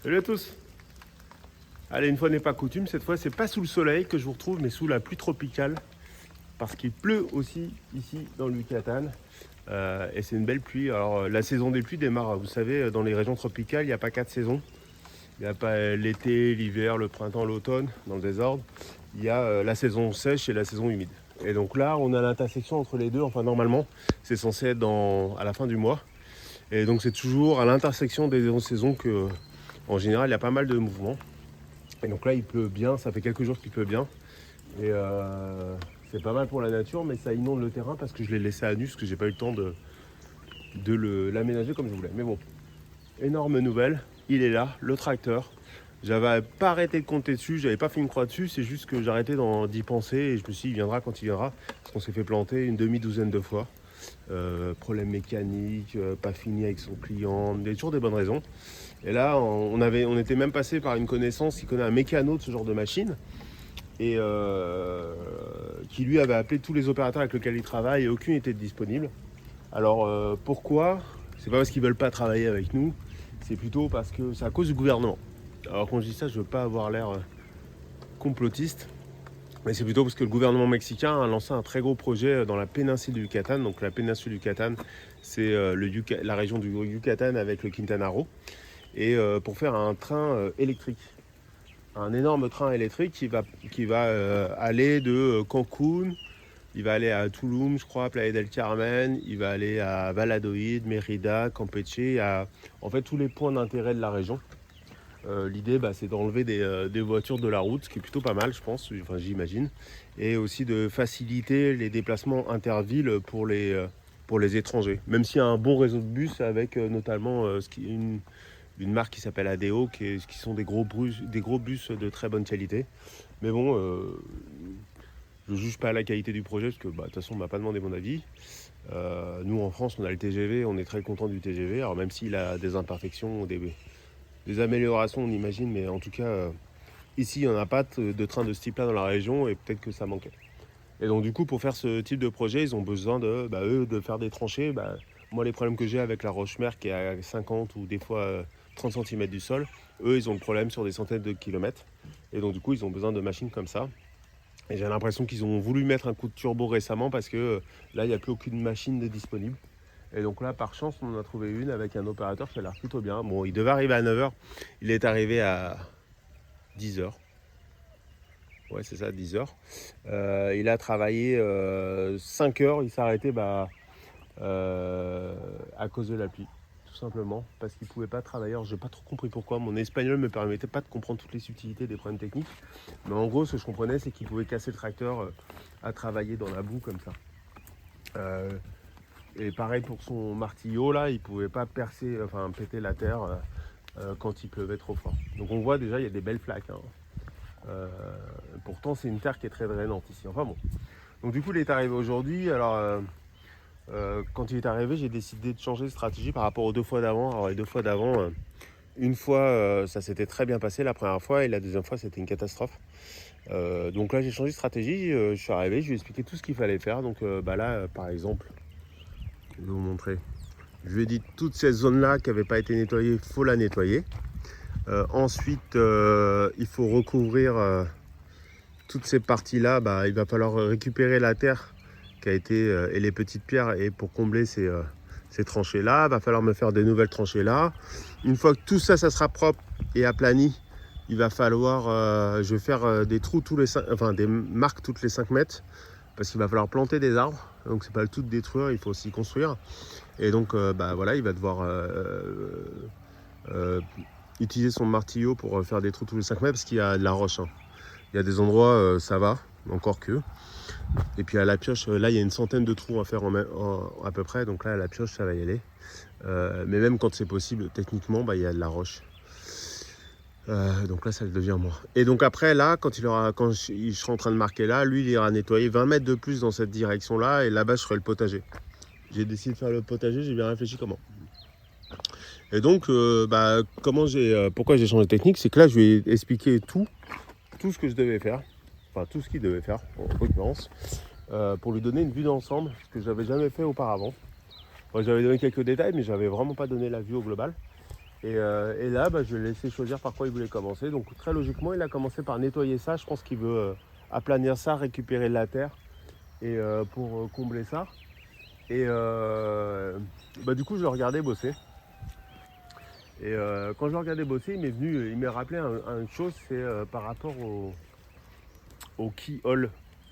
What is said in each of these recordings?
Salut à tous. Allez, une fois n'est pas coutume, cette fois c'est pas sous le soleil que je vous retrouve, mais sous la pluie tropicale, parce qu'il pleut aussi ici dans le Yucatan. Et c'est une belle pluie. Alors la saison des pluies démarre, vous savez, dans les régions tropicales, il n'y a pas 4 saisons. Il n'y a pas l'été, l'hiver, le printemps, l'automne, dans le désordre. Il y a la saison sèche et la saison humide. Et donc là, on a l'intersection entre les deux. Enfin, normalement, c'est censé être à la fin du mois. Et donc c'est toujours à l'intersection des deux saisons que, en général, il y a pas mal de mouvements. Et donc là, il pleut bien, ça fait quelques jours qu'il pleut bien. Et c'est pas mal pour la nature, mais ça inonde le terrain parce que je l'ai laissé à nu, parce que j'ai pas eu le temps de l'aménager comme je voulais. Mais bon, énorme nouvelle, il est là, le tracteur. J'avais pas arrêté de compter dessus, j'avais pas fait une croix dessus, c'est juste que j'arrêtais d'y penser et je me suis dit, il viendra quand il viendra, parce qu'on s'est fait planter une demi-douzaine de fois. Problème mécanique, pas fini avec son client, il y a toujours des bonnes raisons. Et là, on était même passé par une connaissance qui connaît un mécano de ce genre de machine et qui lui avait appelé tous les opérateurs avec lesquels il travaille et aucune n'était disponible. Alors pourquoi? C'est pas parce qu'ils veulent pas travailler avec nous, c'est plutôt parce que c'est à cause du gouvernement. Alors quand je dis ça, je veux pas avoir l'air complotiste, mais c'est plutôt parce que le gouvernement mexicain a lancé un très gros projet dans la péninsule du Yucatan. Donc la péninsule du Yucatan, c'est la région du Yucatan avec le Quintana Roo. Et pour faire un train électrique. Un énorme train électrique qui va aller de Cancun, il va aller à Tulum, je crois, Playa del Carmen, il va aller à Valladolid, Mérida, Campeche, en fait tous les points d'intérêt de la région. L'idée, c'est d'enlever des voitures de la route, ce qui est plutôt pas mal, je pense, enfin j'imagine, et aussi de faciliter les déplacements intervilles pour les étrangers. Même s'il y a un bon réseau de bus avec notamment une marque qui s'appelle ADO, qui sont des gros bus de très bonne qualité. Mais bon, je ne juge pas la qualité du projet, parce que de toute façon, on ne m'a pas demandé mon avis. Nous, en France, on a le TGV, on est très content du TGV. Alors même s'il a des imperfections, des améliorations, on imagine, mais en tout cas, ici, il n'y en a pas de train de ce type-là dans la région, et peut-être que ça manquait. Et donc du coup, pour faire ce type de projet, ils ont besoin de faire des tranchées. Moi, les problèmes que j'ai avec la Roche-Mer, qui est à 50 ou des fois 30 cm du sol, eux, ils ont le problème sur des centaines de kilomètres. Et donc du coup, ils ont besoin de machines comme ça. Et j'ai l'impression qu'ils ont voulu mettre un coup de turbo récemment parce que là, il n'y a plus aucune machine de disponible. Et donc là, par chance, on en a trouvé une avec un opérateur qui a l'air plutôt bien. Bon, il devait arriver à 9h. Il est arrivé à 10h. Ouais, c'est ça, 10h. Il a travaillé 5 heures. Il s'est arrêté à cause de la pluie, tout simplement, parce qu'il ne pouvait pas travailler. Alors, j'ai pas trop compris pourquoi. Mon espagnol ne me permettait pas de comprendre toutes les subtilités des problèmes techniques. Mais en gros, ce que je comprenais, c'est qu'il pouvait casser le tracteur à travailler dans la boue comme ça. Et pareil pour son martillo, là, il ne pouvait pas péter la terre quand il pleuvait trop fort. Donc on voit déjà, il y a des belles flaques. Pourtant, c'est une terre qui est très drainante ici. Enfin bon. Donc du coup, il est arrivé aujourd'hui. Alors, quand il est arrivé, j'ai décidé de changer de stratégie par rapport aux 2 fois d'avant. Alors les 2 fois d'avant, une fois, ça s'était très bien passé la première fois, et la deuxième fois, c'était une catastrophe. Donc là, j'ai changé de stratégie. Je suis arrivé, je lui ai expliqué tout ce qu'il fallait faire. Donc là, par exemple, je vais vous montrer. Je lui ai dit toute cette zone-là qui n'avait pas été nettoyée, il faut la nettoyer. Ensuite, il faut recouvrir toutes ces parties-là. Il va falloir récupérer la terre qui a été et les petites pierres, et pour combler ces tranchées-là, il va falloir me faire des nouvelles tranchées là. Une fois que tout ça, ça sera propre et aplani, il va falloir, je vais faire des trous des marques toutes les 5 mètres, parce qu'il va falloir planter des arbres. Donc c'est pas le tout de détruire, il faut aussi construire. Et donc voilà, il va devoir utiliser son martillo pour faire des trous tous les 5 mètres, parce qu'il y a de la roche. Il y a des endroits, ça va, encore que. Et puis à la pioche, là il y a une centaine de trous à faire à peu près. Donc là à la pioche, ça va y aller. Mais même quand c'est possible, techniquement, il y a de la roche. Donc là ça devient moi. Et donc après là, quand je serai en train de marquer là, lui il ira nettoyer 20 mètres de plus dans cette direction là, et là-bas je ferai le potager. J'ai décidé de faire le potager, j'ai bien réfléchi comment. Et donc pourquoi j'ai changé de technique, c'est que là je lui ai expliqué tout ce que je devais faire, enfin tout ce qu'il devait faire en l'occurrence, pour lui donner une vue d'ensemble, ce que je n'avais jamais fait auparavant. J'avais donné quelques détails, mais je n'avais vraiment pas donné la vue au global. Et là, je l'ai laissé choisir par quoi il voulait commencer. Donc très logiquement, il a commencé par nettoyer ça. Je pense qu'il veut aplanir ça, récupérer de la terre et pour combler ça. Et du coup, je le regardais bosser. Et quand je le regardais bosser, il m'est rappelé une chose, c'est par rapport au keyhole. Vous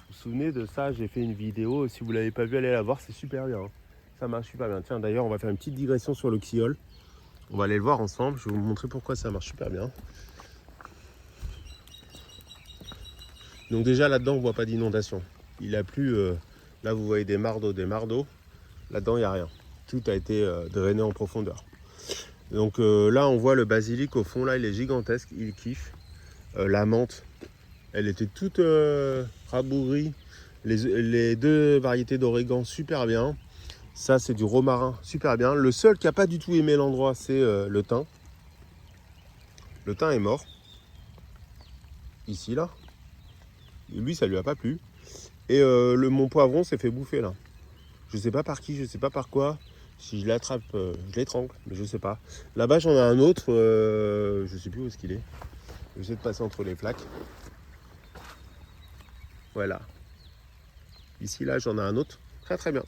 vous souvenez de ça? J'ai fait une vidéo. Si vous ne l'avez pas vu, allez la voir, c'est super bien. Ça marche super bien. Tiens, d'ailleurs, on va faire une petite digression sur le keyhole. On va aller le voir ensemble, je vais vous montrer pourquoi ça marche super bien. Donc déjà là-dedans on ne voit pas d'inondation. Il a plu, là vous voyez des marres d'eau. Là-dedans il n'y a rien. Tout a été drainé en profondeur. Donc là on voit le basilic au fond, là il est gigantesque, il kiffe. La menthe, elle était toute rabougrie. Les deux variétés d'origan super bien. Ça c'est du romarin, super bien. Le seul qui n'a pas du tout aimé l'endroit, c'est le thym. Le thym est mort. Ici là. Et lui ça lui a pas plu. Et mon poivron s'est fait bouffer là. Je sais pas par qui, je sais pas par quoi. Si je l'attrape, je l'étrangle, mais je sais pas. Là-bas j'en ai un autre, je sais plus où est-ce qu'il est. Je vais essayer de passer entre les flaques. Voilà. Ici là j'en ai un autre, très très bien.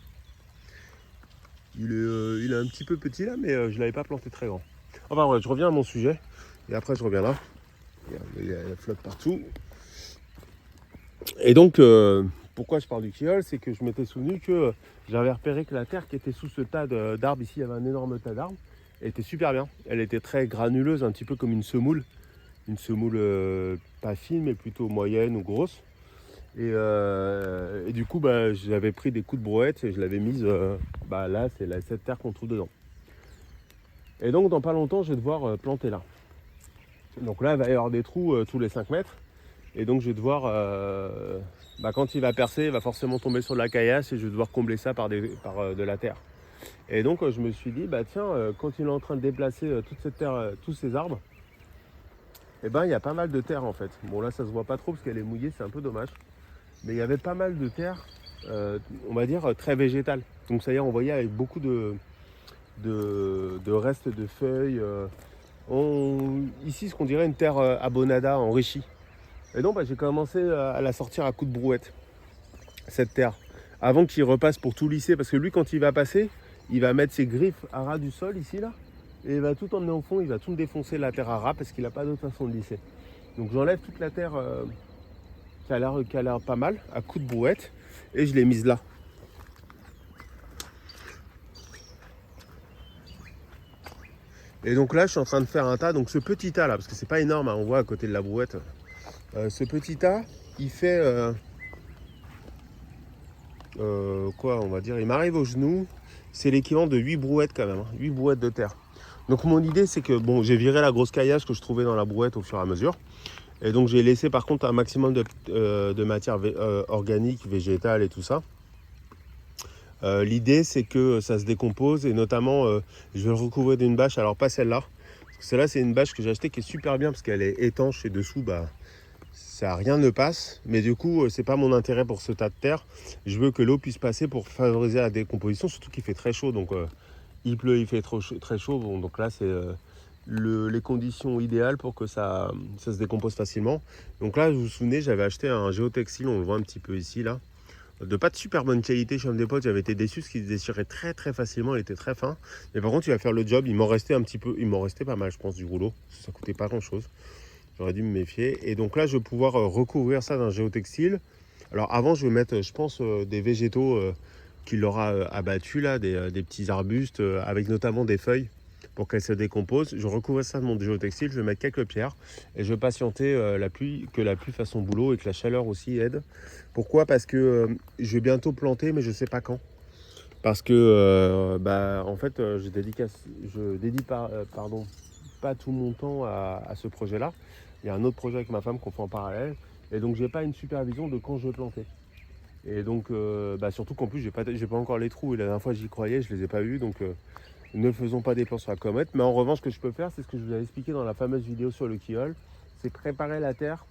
Il est un petit peu petit là, mais je l'avais pas planté très grand. Enfin ouais, je reviens à mon sujet. Et après je reviens là. Il y a la flotte partout. Et donc pourquoi je parle du keyhole, c'est que je m'étais souvenu que j'avais repéré que la terre qui était sous ce tas d'arbres, ici il y avait un énorme tas d'arbres, elle était super bien. Elle était très granuleuse, un petit peu comme une semoule. Une semoule pas fine, mais plutôt moyenne ou grosse. Et du coup, j'avais pris des coups de brouette et je l'avais mise, là, c'est cette terre qu'on trouve dedans. Et donc, dans pas longtemps, je vais devoir planter là. Donc là, il va y avoir des trous tous les 5 mètres. Et donc, je vais devoir, quand il va percer, il va forcément tomber sur de la caillasse et je vais devoir combler ça par de la terre. Et donc, je me suis dit, quand il est en train de déplacer toute cette terre, tous ces arbres, il y a pas mal de terre en fait. Bon, là, ça se voit pas trop parce qu'elle est mouillée, c'est un peu dommage. Mais il y avait pas mal de terre, on va dire, très végétale. Donc, ça y est, on voyait avec beaucoup de restes de feuilles. Ici, ce qu'on dirait une terre abonnada enrichie. Et donc, j'ai commencé à la sortir à coups de brouette, cette terre, avant qu'il repasse pour tout lisser. Parce que lui, quand il va passer, il va mettre ses griffes à ras du sol, ici, là. Et il va tout emmener au fond, il va tout me défoncer la terre à ras parce qu'il n'a pas d'autre façon de lisser. Donc, j'enlève toute la terre qui a l'air pas mal, à coups de brouette, et je l'ai mise là. Et donc là, je suis en train de faire un tas. Donc ce petit tas là, parce que c'est pas énorme, on voit à côté de la brouette. Ce petit tas, il fait on va dire, il m'arrive au genou. C'est l'équivalent de 8 brouettes quand même, 8 brouettes de terre. Donc mon idée, c'est que j'ai viré la grosse caillasse que je trouvais dans la brouette au fur et à mesure. Et donc j'ai laissé par contre un maximum de matière organique, végétale et tout ça. L'idée c'est que ça se décompose et notamment je vais le recouvrir d'une bâche, alors pas celle-là, parce que celle-là c'est une bâche que j'ai achetée qui est super bien parce qu'elle est étanche et dessous ça rien ne passe, mais du coup c'est pas mon intérêt pour ce tas de terre. Je veux que l'eau puisse passer pour favoriser la décomposition, surtout qu'il fait très chaud, donc il pleut, il fait très chaud, donc là c'est les conditions idéales pour que ça se décompose facilement. Donc là, vous vous souvenez, j'avais acheté un géotextile, on le voit un petit peu ici là, de pas de super bonne qualité chez Home Depot. J'avais été déçu parce qu'il se déchirait très très facilement, il était très fin. Mais par contre, il va faire le job. Il m'en restait pas mal, je pense, du rouleau. Ça coûtait pas grand chose. J'aurais dû me méfier. Et donc là, je vais pouvoir recouvrir ça d'un géotextile. Alors avant, je vais mettre, je pense, des végétaux qu'il aura abattus là, des petits arbustes avec notamment des feuilles pour qu'elles se décomposent. Je recouvre ça de mon géotextile, je vais mettre quelques pierres et je vais patienter que la pluie fasse son boulot et que la chaleur aussi aide. Pourquoi? Parce que je vais bientôt planter, mais je ne sais pas quand. Parce que en fait, je dédie pas tout mon temps à ce projet-là. Il y a un autre projet avec ma femme qu'on fait en parallèle. Et donc, j'ai pas une supervision de quand je vais planter. Et donc, surtout qu'en plus, j'ai pas encore les trous. Et la dernière fois, j'y croyais, je les ai pas vus. Donc, ne faisons pas des plans sur la comète. Mais en revanche, ce que je peux faire, c'est ce que je vous avais expliqué dans la fameuse vidéo sur le keyhole. C'est préparer la terre.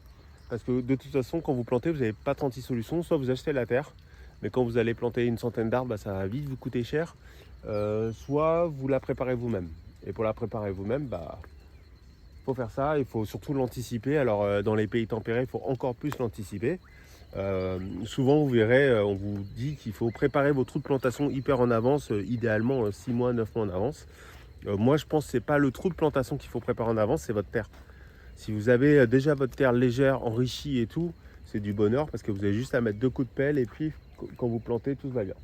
Parce que de toute façon, quand vous plantez, vous n'avez pas 36 solutions. Soit vous achetez la terre. Mais quand vous allez planter une centaine d'arbres, ça va vite vous coûter cher. Soit vous la préparez vous-même. Et pour la préparer vous-même, faut faire ça, il faut surtout l'anticiper. Alors dans les pays tempérés, il faut encore plus l'anticiper. Souvent vous verrez, on vous dit qu'il faut préparer vos trous de plantation hyper en avance, idéalement 6 mois, 9 mois en avance. Moi je pense que ce n'est pas le trou de plantation qu'il faut préparer en avance, c'est votre terre. Si vous avez déjà votre terre légère, enrichie et tout, c'est du bonheur parce que vous avez juste à mettre 2 coups de pelle et puis quand vous plantez, tout va bien.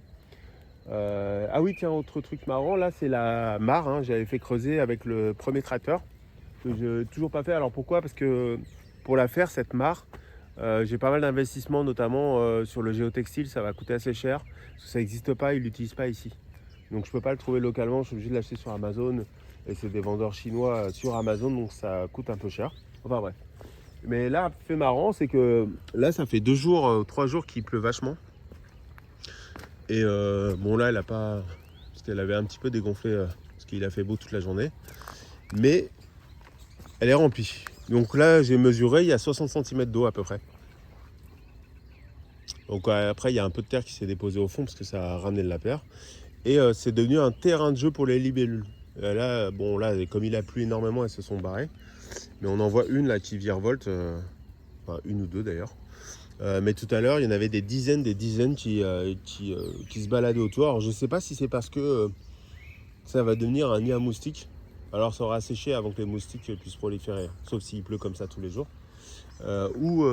Ah oui, tiens, autre truc marrant, là c'est la mare, hein, j'avais fait creuser avec le premier tracteur, que je n'ai toujours pas fait. Alors pourquoi? Parce que pour la faire, cette mare, j'ai pas mal d'investissements, notamment sur le géotextile, ça va coûter assez cher, parce que ça n'existe pas, ils ne l'utilisent pas ici. Donc je ne peux pas le trouver localement, je suis obligé de l'acheter sur Amazon, et c'est des vendeurs chinois sur Amazon, donc ça coûte un peu cher. Enfin bref. Mais là, fait marrant, c'est que là, ça fait 2 jours, 3 jours qu'il pleut vachement. Et bon là, elle a pas... Parce qu'elle avait un petit peu dégonflé, parce qu'il a fait beau toute la journée. Mais elle est remplie. Donc là, j'ai mesuré, il y a 60 cm d'eau à peu près. Donc après, il y a un peu de terre qui s'est déposée au fond, parce que ça a ramené de la terre. Et c'est devenu un terrain de jeu pour les libellules. Là, bon, là, comme il a plu énormément, elles se sont barrées. Mais on en voit une là qui virevolte, enfin une ou deux d'ailleurs. Mais tout à l'heure, il y en avait des dizaines qui se baladaient autour. Alors, je ne sais pas si c'est parce que ça va devenir un nid à moustiques. Alors, ça aura séché avant que les moustiques puissent proliférer, sauf s'il pleut comme ça tous les jours. Ou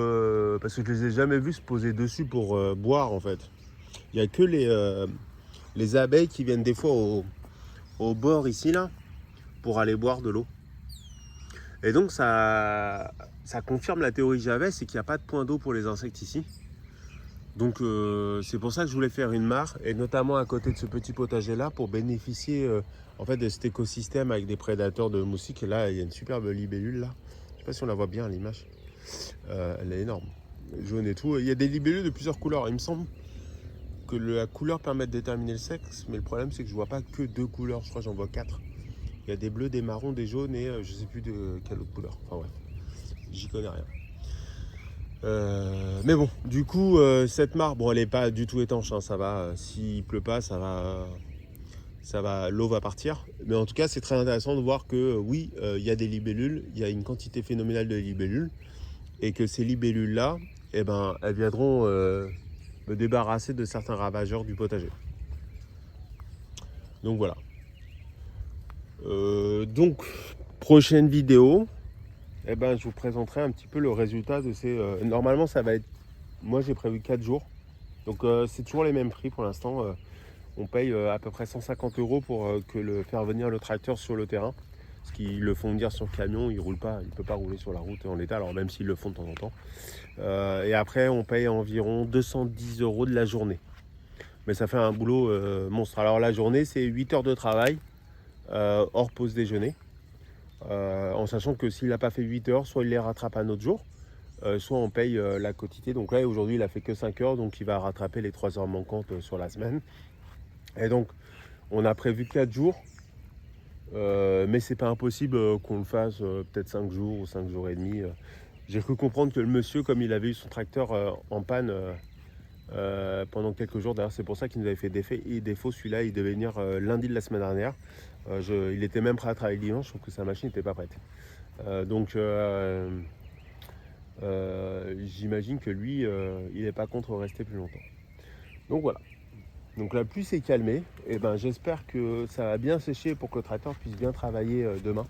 parce que je les ai jamais vus se poser dessus pour boire en fait. Il n'y a que les abeilles qui viennent des fois au bord ici là pour aller boire de l'eau. Et donc ça confirme la théorie que j'avais, c'est qu'il n'y a pas de point d'eau pour les insectes ici. Donc c'est pour ça que je voulais faire une mare, et notamment à côté de ce petit potager là, pour bénéficier en fait de cet écosystème avec des prédateurs de moustiques. Et là il y a une superbe libellule là, je ne sais pas si on la voit bien à l'image, elle est énorme, jaune et tout. Il y a des libellules de plusieurs couleurs, il me semble que la couleur permet de déterminer le sexe, mais le problème c'est que je vois pas que 2 couleurs, je crois que j'en vois 4. Il y a des bleus, des marrons, des jaunes et je sais plus de quelle autre couleur. Enfin ouais, j'y connais rien. Mais bon, du coup, cette mare, bon, elle n'est pas du tout étanche, hein, ça va. S'il pleut pas, ça va, l'eau va partir. Mais en tout cas, c'est très intéressant de voir que oui, il y a des libellules, il y a une quantité phénoménale de libellules, et que ces libellules-là, eh ben, elles viendront me débarrasser de certains ravageurs du potager. Donc voilà. Donc, prochaine vidéo, eh ben, je vous présenterai un petit peu le résultat de ces... normalement, ça va être... Moi, j'ai prévu 4 jours. Donc, c'est toujours les mêmes prix pour l'instant. On paye à peu près 150 € pour faire venir le tracteur sur le terrain. Parce qu'ils le font venir sur le camion, il roule pas, il ne peut pas rouler sur la route en l'état, alors même s'ils le font de temps en temps. Et après, on paye environ 210 € de la journée. Mais ça fait un boulot monstre. Alors, la journée, c'est 8 heures de travail, hors pause déjeuner. En sachant que s'il n'a pas fait 8 heures, soit il les rattrape un autre jour, soit on paye la quotité. Donc là, aujourd'hui, il a fait que 5 heures, donc il va rattraper les 3 heures manquantes sur la semaine. Et donc, on a prévu 4 jours, mais c'est pas impossible qu'on le fasse peut-être 5 jours ou 5 jours et demi. J'ai cru comprendre que le monsieur, comme il avait eu son tracteur en panne pendant quelques jours, d'ailleurs c'est pour ça qu'il nous avait fait défaut, celui-là il devait venir lundi de la semaine dernière. Il était même prêt à travailler dimanche, sauf que sa machine n'était pas prête. Donc j'imagine que lui, il n'est pas contre rester plus longtemps. Donc voilà. Donc la pluie s'est calmée. Et ben j'espère que ça va bien sécher pour que le tracteur puisse bien travailler demain.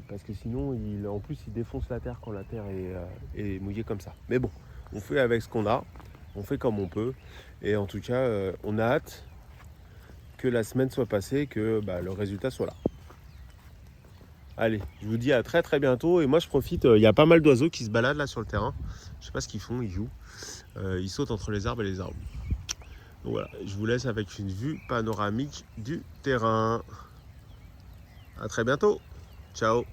Parce que sinon, en plus, il défonce la terre quand la terre est mouillée comme ça. Mais bon, on fait avec ce qu'on a, on fait comme on peut. Et en tout cas, on a hâte que la semaine soit passée et que le résultat soit là. Allez, je vous dis à très très bientôt. Et moi, je profite, il y a pas mal d'oiseaux qui se baladent là sur le terrain. Je sais pas ce qu'ils font, ils jouent. Ils sautent entre les arbres et les arbres. Donc voilà, je vous laisse avec une vue panoramique du terrain. À très bientôt. Ciao.